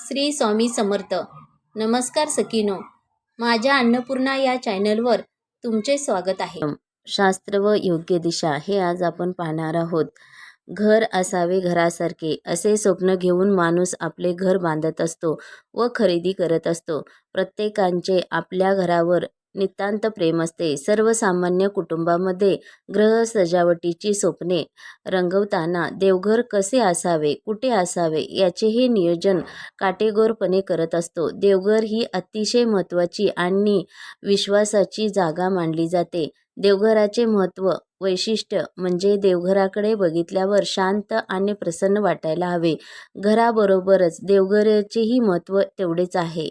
श्री स्वामी समर्थ. नमस्कार सखीनो, माझ्या अन्नपूर्णा या चॅनलवर तुमचे स्वागत आहे. शास्त्र व योग्य दिशा हे आज आपण पाहणार आहोत. घर असावे घरासारखे असे स्वप्न घेऊन माणूस आपले घर बांधत असतो व खरेदी करत असतो. प्रत्येकाचे आपल्या घरावर नितांत प्रेम असते. सर्वसामान्य कुटुंबामध्ये ग्रह सजावटीची स्वप्ने रंगवताना देवघर कसे असावे, कुठे असावे याचेही नियोजन काटेकोरपणे करत असतो. देवघर ही अतिशय महत्त्वाची आणि विश्वासाची जागा मानली जाते. देवघराचे महत्त्व वैशिष्ट्य म्हणजे देवघराकडे बघितल्यावर शांत आणि प्रसन्न वाटायला हवे. घराबरोबरच देवघराचेही महत्त्व तेवढेच आहे.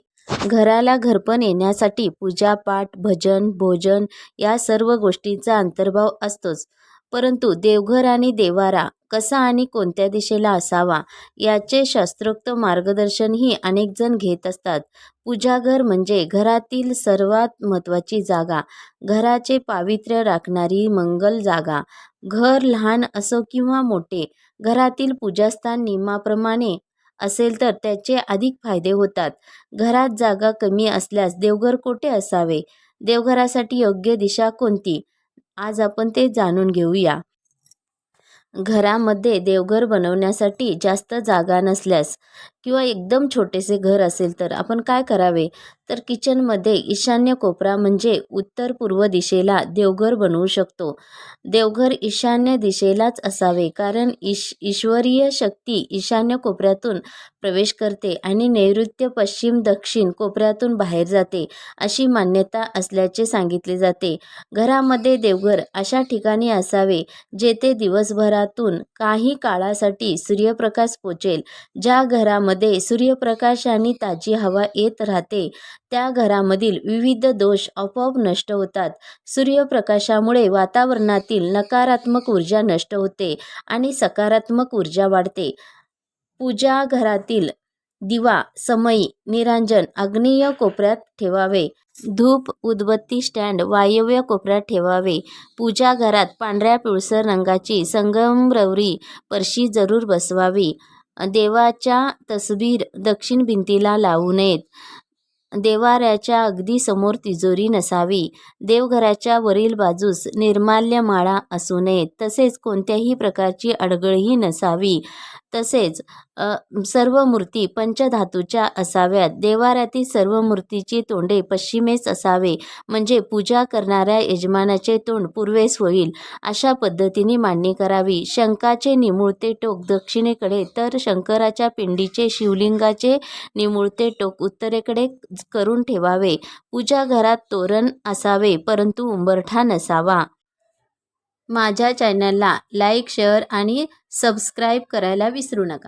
घराला घरपण येण्यासाठी पूजापाठ, भजन, भोजन या सर्व गोष्टींचा अंतर्भाव असतोच. परंतु देवघर आणि देवारा कसा आणि कोणत्या दिशेला असावा याचे शास्त्रोक्त मार्गदर्शनही अनेक जण घेत असतात. पूजाघर म्हणजे घरातील सर्वात महत्त्वाची जागा, घराचे पावित्र्य राखणारी मंगल जागा. घर लहान असो किंवा मोठे, घरातील पूजास्थान नियमाप्रमाणे असेल तर त्याचे अधिक फायदे होतात. घरात जागा कमी असल्यास देवघर कोठे असावे, देवघरासाठी योग्य दिशा कोणती, आज आपण ते जाणून घेऊया. घरामध्ये देवघर बनवण्यासाठी जास्त जागा नसल्यास किंवा एकदम छोटेसे घर असेल तर आपण काय करावे, तर किचनमध्ये ईशान्य कोपरा म्हणजे उत्तर पूर्व दिशेला देवघर बनवू शकतो. देवघर ईशान्य दिशेलाच असावे, कारण ईश्वरीय शक्ती ईशान्य कोपऱ्यातून प्रवेश करते आणि नैऋत्य, पश्चिम, दक्षिण कोपऱ्यातून बाहेर जाते अशी मान्यता असल्याचे सांगितले जाते. घरामध्ये देवघर अशा ठिकाणी असावे जेथे दिवसभरातून काही काळासाठी सूर्यप्रकाश पोचेल. ज्या घरामध्ये सूर्यप्रकाश आणि ताजी हवा येत राहते त्या घरामधील विविध दोष आपोआप नष्ट होतात. सूर्यप्रकाशामुळे वातावरणातील नकारात्मक ऊर्जा नष्ट होते आणि सकारात्मक ऊर्जा वाढते. पूजा घरातील दिवा, समई, निरांजन आग्नेय कोपऱ्यात ठेवावे. धूप, उदबत्ती स्टँड वायव्य कोपऱ्यात ठेवावे. पूजा घरात पांढऱ्या पिवळसर रंगाची संगमरवरी फरशी जरूर बसवावी. देवाच्या तसबीर दक्षिण भिंतीला लावू नयेत. देवाऱ्याच्या अगदी समोर तिजोरी नसावी. देवघराच्या वरील बाजूस निर्माल्य माळा असू नयेत. तसेच कोणत्याही प्रकारची अडगळही नसावी. तसेच सर्व मूर्ती पंचधातूच्या असाव्यात. देवाऱ्यातील सर्व मूर्तीची तोंडे पश्चिमेस असावे, म्हणजे पूजा करणाऱ्या यजमानाचे तोंड पूर्वेस होईल अशा पद्धतीने मांडणी करावी. शंखाचे निमुळते टोक दक्षिणेकडे तर शंकराच्या पिंडीचे, शिवलिंगाचे निमुळते टोक उत्तरेकडे करून ठेवावे. पूजा घरात तोरण असावे, परंतु उंबरठा नसावा. माझ्या चॅनलला लाईक, शेअर आणि सबस्क्राईब करायला विसरू नका.